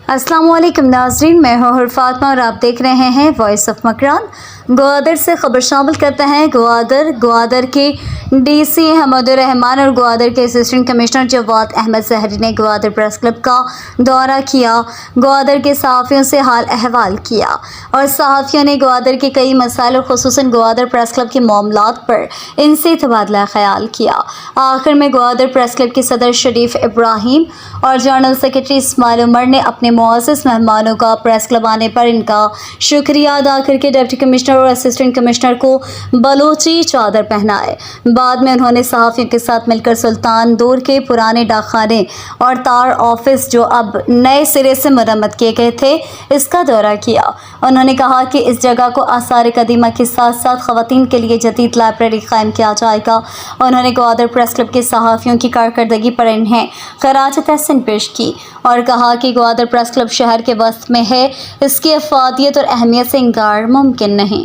अस्सलाम वालेकुम नाज़रीन, मैं हूँ फातिमा और आप देख रहे हैं वॉइस ऑफ मकरान। ग्वादर से खबर शामिल करते हैं। ग्वादर के डीसी अहमदुर रहमान और ग्वादर के असिस्टेंट कमिश्नर जवाद अहमद जहरी ने ग्वादर प्रेस क्लब का दौरा किया, ग्वादर के सहाफ़ियों से हाल अहवाल किया और सहाफ़ियों ने ग्वादर के कई मसाइल और खुसूसन ग्वादर प्रेस क्लब के मामलात पर इनसे तबादला ख्याल किया। आखिर में ग्वादर प्रेस क्लब के सदर शरीफ इब्राहिम और जनरल सेक्रेटरी इस्माइल उमर ने अपने मुअज़्ज़ज़ मेहमानों का प्रेस क्लब आने पर इनका शुक्रिया अदा करके डिप्टी कमिश्नर और असिस्टेंट कमिश्नर को बलोची चादर पहनाए। बाद में उन्होंने सहाफ़ियों के साथ मिलकर सुल्तान दौर के पुराने डाकखाने और तार ऑफिस जो अब नए सिरे से मरम्मत किए गए थे, इसका दौरा किया। उन्होंने कहा कि इस जगह को आसार कदीमा के साथ साथ ख़वातीन के लिए जदीद लाइब्रेरी कायम किया जाएगा। उन्होंने ग्वादर प्रेस क्लब के सहाफ़ियों की कारकर्दगी पर इन्हें खराज तहसीन पेश की और कहा कि ग्वादर प्रेस क्लब शहर के वस्त में है, इसकी अफादियत और अहमियत से इंकार मुमकिन नहीं।